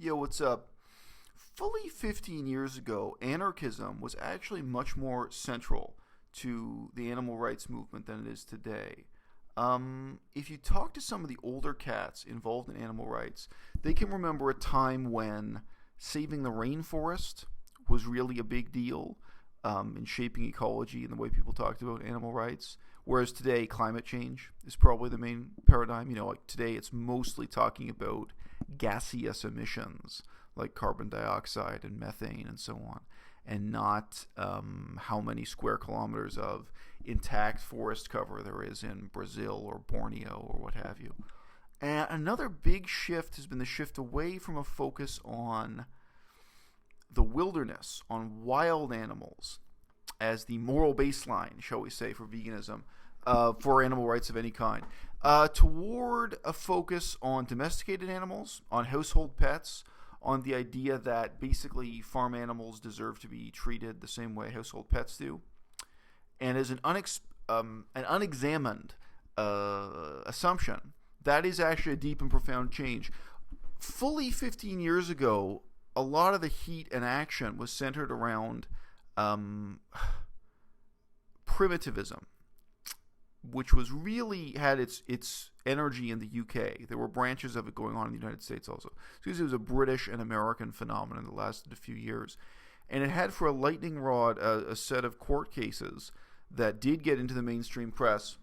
Yo, what's up? Fully 15 years ago, anarchism was actually much more central to the animal rights movement than it is today. If you talk to some of the older cats involved in animal rights, they can remember a time when saving the rainforest was really a big deal in shaping ecology and the way people talked about animal rights. Whereas today, climate change is probably the main paradigm. Like today, it's mostly talking about gaseous emissions like carbon dioxide and methane and so on, and not how many square kilometers of intact forest cover there is in Brazil or Borneo or what have you. And another big shift has been the shift away from a focus on the wilderness, on wild animals, as the moral baseline, shall we say, for veganism, for animal rights of any kind, toward a focus on domesticated animals, on household pets, on the idea that basically farm animals deserve to be treated the same way household pets do, and as an unexamined assumption, that is actually a deep and profound change. Fully 15 years ago, a lot of the heat and action was centered around primitivism, which was really had its energy in the UK. There were branches of it going on in the United States also. So it was a British and American phenomenon that lasted a few years. And it had for a lightning rod a set of court cases that did get into the mainstream press,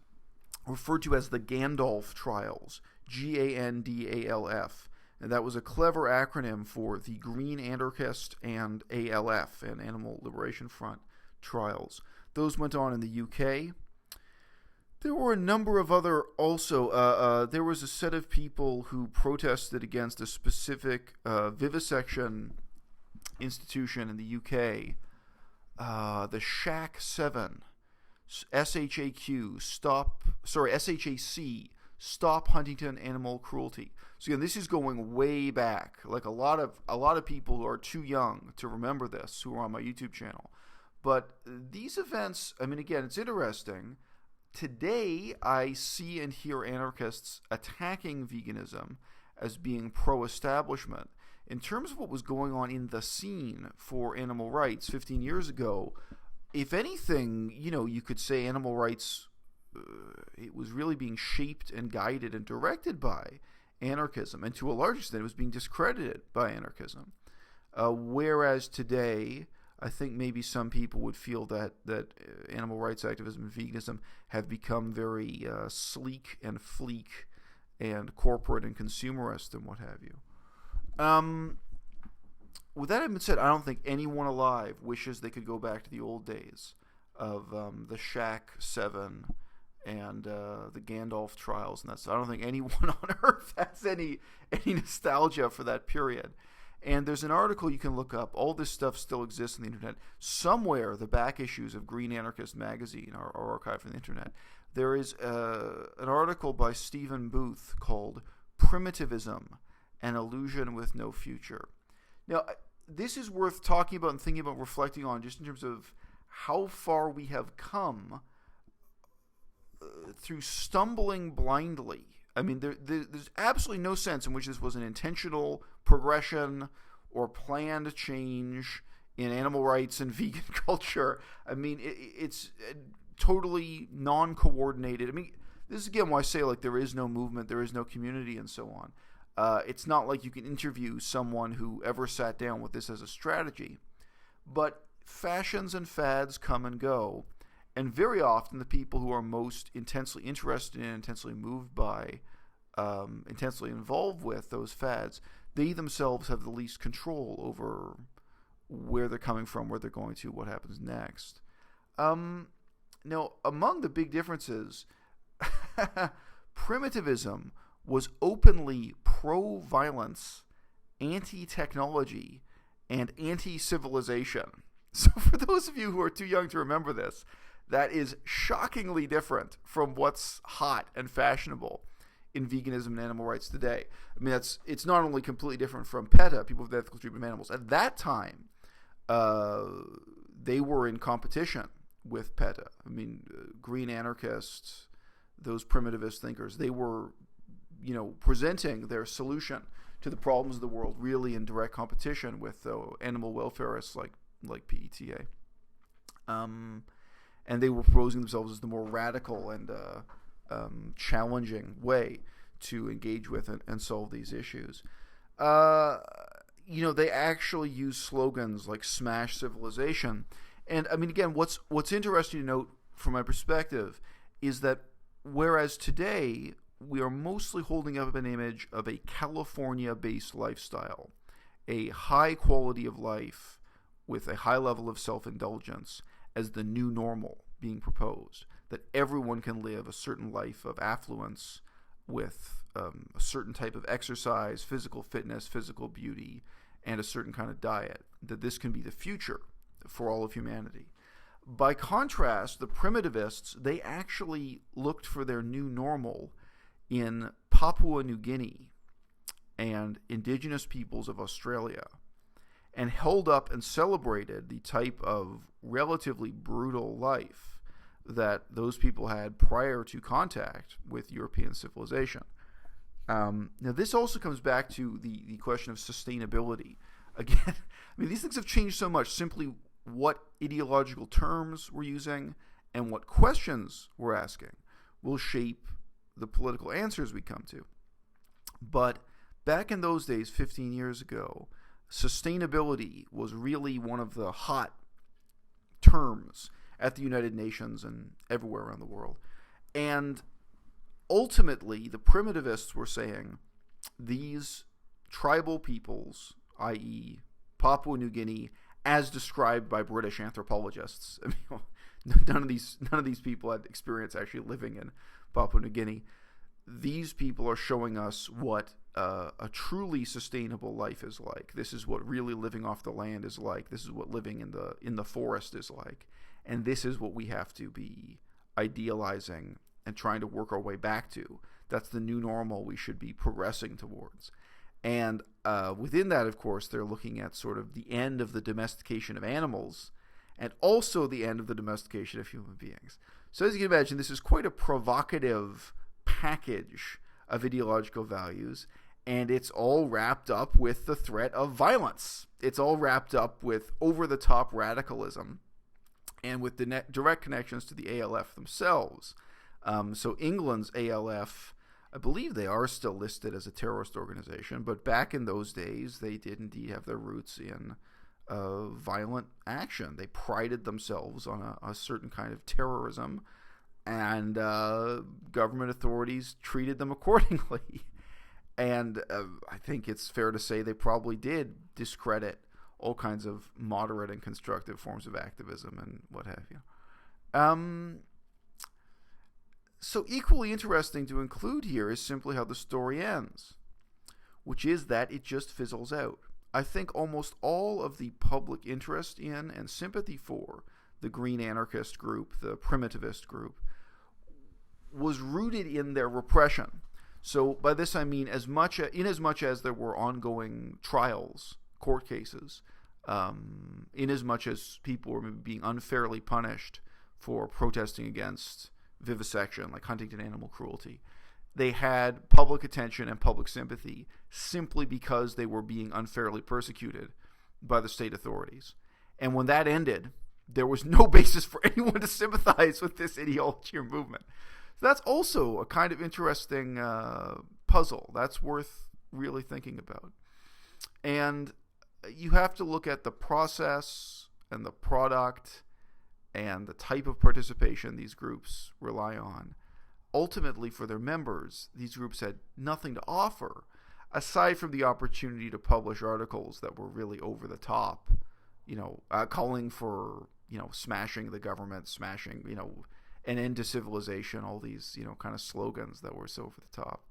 referred to as the Gandalf trials, Gandalf. And that was a clever acronym for the Green Anarchist and ALF, and Animal Liberation Front trials. Those went on in the UK. There were a number of other also. There was a set of people who protested against a specific vivisection institution in the UK, the SHAC 7, SHAQ, SHAC, Stop Huntington Animal Cruelty. So again, this is going way back. Like a lot of people who are too young to remember this, who are on my YouTube channel. But these events, I mean, again, it's interesting. Today, I see and hear anarchists attacking veganism as being pro-establishment. In terms of what was going on in the scene for animal rights 15 years ago, if anything, you could say animal rights, it was really being shaped and guided and directed by anarchism, and to a large extent, it was being discredited by anarchism. Whereas today, I think maybe some people would feel that animal rights activism and veganism have become very sleek and fleek and corporate and consumerist and what have you. With that having been said, I don't think anyone alive wishes they could go back to the old days of the SHAC 7 and the Gandalf trials and that stuff. I don't think anyone on earth has any nostalgia for that period. And there's an article you can look up. All this stuff still exists on the internet. Somewhere, the back issues of Green Anarchist magazine are archived from the internet. There is an article by Stephen Booth called Primitivism, an Illusion with No Future. Now, this is worth talking about and thinking about, reflecting on, just in terms of how far we have come through stumbling blindly. I mean, there's absolutely no sense in which this was an intentional progression or planned change in animal rights and vegan culture. I mean, it's totally non-coordinated. I mean, this is again why I say, like, there is no movement, there is no community, and so on. It's not like you can interview someone who ever sat down with this as a strategy. But fashions and fads come and go. And very often the people who are most intensely interested in, intensely moved by, intensely involved with those fads, they themselves have the least control over where they're coming from, where they're going to, what happens next. Now, among the big differences, primitivism was openly pro-violence, anti-technology, and anti-civilization. So for those of you who are too young to remember this, that is shockingly different from what's hot and fashionable in veganism and animal rights today. I mean, it's not only completely different from PETA, people with ethical treatment of animals. At that time, they were in competition with PETA. I mean, green anarchists, those primitivist thinkers, they were, presenting their solution to the problems of the world, really in direct competition with animal welfareists like PETA. And they were proposing themselves as the more radical and challenging way to engage with and solve these issues. They actually use slogans like "Smash Civilization," and I mean, again, what's interesting to note from my perspective is that whereas today we are mostly holding up an image of a California-based lifestyle, a high quality of life with a high level of self-indulgence as the new normal being proposed, that everyone can live a certain life of affluence with a certain type of exercise, physical fitness, physical beauty, and a certain kind of diet, that this can be the future for all of humanity. By contrast, the primitivists, they actually looked for their new normal in Papua New Guinea and indigenous peoples of Australia, and held up and celebrated the type of relatively brutal life that those people had prior to contact with European civilization. Now, this also comes back to the question of sustainability. Again, I mean, these things have changed so much. Simply what ideological terms we're using and what questions we're asking will shape the political answers we come to. But back in those days, 15 years ago, sustainability was really one of the hot terms at the United Nations and everywhere around the world. And ultimately, the primitivists were saying these tribal peoples, i.e. Papua New Guinea, as described by British anthropologists. I mean, none of these people had experience actually living in Papua New Guinea. These people are showing us what a truly sustainable life is like. This is what really living off the land is like. This is what living in the forest is like. And this is what we have to be idealizing and trying to work our way back to. That's the new normal we should be progressing towards. And within that, of course, they're looking at sort of the end of the domestication of animals and also the end of the domestication of human beings. So as you can imagine, this is quite a provocative package of ideological values, and it's all wrapped up with the threat of violence. It's all wrapped up with over-the-top radicalism and with the direct connections to the ALF themselves. So England's ALF, I believe they are still listed as a terrorist organization, but back in those days, they did indeed have their roots in violent action. They prided themselves on a certain kind of terrorism, and government authorities treated them accordingly. And I think it's fair to say they probably did discredit all kinds of moderate and constructive forms of activism and what have you. So equally interesting to include here is simply how the story ends, which is that it just fizzles out. I think almost all of the public interest in and sympathy for the green anarchist group, the primitivist group, was rooted in their repression. So by this I mean inasmuch as there were ongoing trials, court cases, inasmuch as people were being unfairly punished for protesting against vivisection, like Huntington animal cruelty, they had public attention and public sympathy simply because they were being unfairly persecuted by the state authorities. And when that ended, there was no basis for anyone to sympathize with this ideology or movement. So that's also a kind of interesting puzzle that's worth really thinking about. And you have to look at the process and the product and the type of participation these groups rely on. Ultimately, for their members, these groups had nothing to offer aside from the opportunity to publish articles that were really over the top, calling for, smashing the government, smashing, an end to civilization, all these, kind of slogans that were so over the top.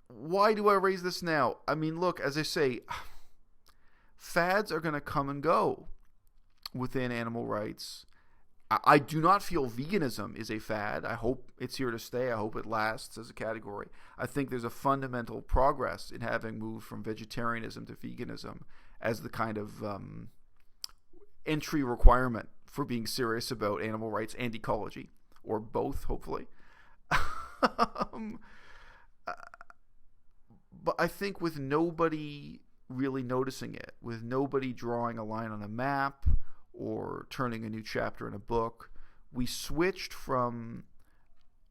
Why do I raise this now? I mean, look, as I say, fads are going to come and go within animal rights. I do not feel veganism is a fad. I hope it's here to stay. I hope it lasts as a category. I think there's a fundamental progress in having moved from vegetarianism to veganism as the kind of entry requirement for being serious about animal rights and ecology, or both, hopefully. Um, but I think with nobody really noticing it, with nobody drawing a line on a map or turning a new chapter in a book, we switched from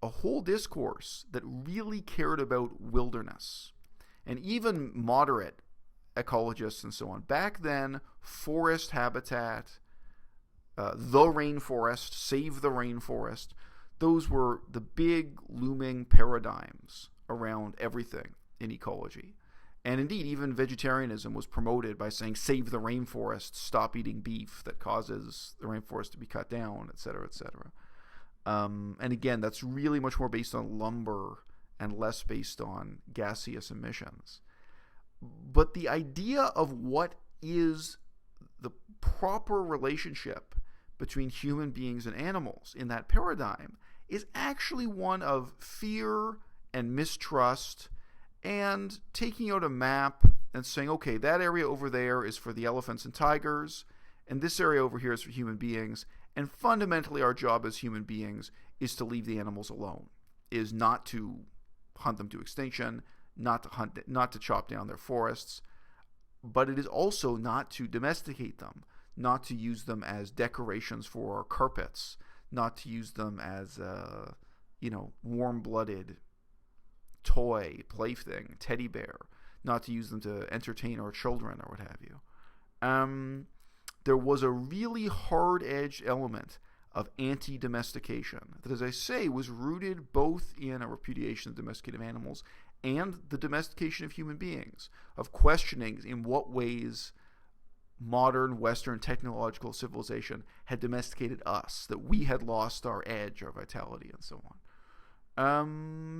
a whole discourse that really cared about wilderness, and even moderate ecologists and so on. Back then, forest habitat, the rainforest, save the rainforest, those were the big looming paradigms around everything in ecology. And indeed, even vegetarianism was promoted by saying, save the rainforest, stop eating beef that causes the rainforest to be cut down, etc., etc. And again, that's really much more based on lumber and less based on gaseous emissions. But the idea of what is the proper relationship between human beings and animals in that paradigm is actually one of fear and mistrust, and taking out a map and saying, okay, that area over there is for the elephants and tigers, and this area over here is for human beings, and fundamentally our job as human beings is to leave the animals alone, is not to hunt them to extinction, not to chop down their forests, but it is also not to domesticate them, not to use them as decorations for our carpets, not to use them as warm-blooded toy, plaything, teddy bear, not to use them to entertain our children or what have you. There was a really hard-edged element of anti-domestication that, as I say, was rooted both in a repudiation of domesticated animals and the domestication of human beings, of questioning in what ways modern Western technological civilization had domesticated us, that we had lost our edge, our vitality, and so on.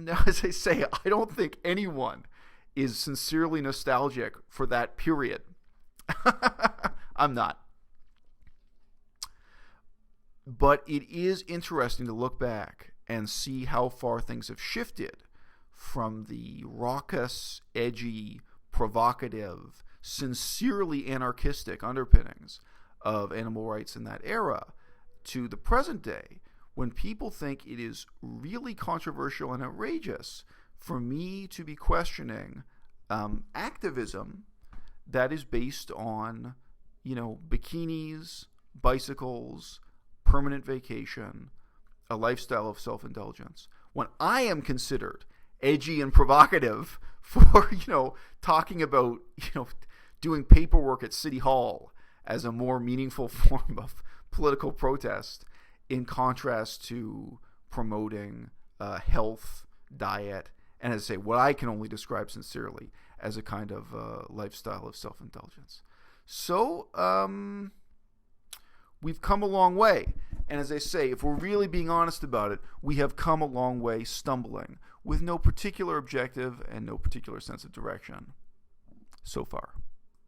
Now, as I say, I don't think anyone is sincerely nostalgic for that period. I'm not. But it is interesting to look back and see how far things have shifted from the raucous, edgy, provocative, sincerely anarchistic underpinnings of animal rights in that era to the present day, when people think it is really controversial and outrageous for me to be questioning activism that is based on, bikinis, bicycles, permanent vacation, a lifestyle of self-indulgence, when I am considered edgy and provocative for, talking about, doing paperwork at City Hall as a more meaningful form of political protest, in contrast to promoting health, diet, and, as I say, what I can only describe sincerely as a kind of lifestyle of self-indulgence. So, we've come a long way. And as I say, if we're really being honest about it, we have come a long way stumbling with no particular objective and no particular sense of direction so far.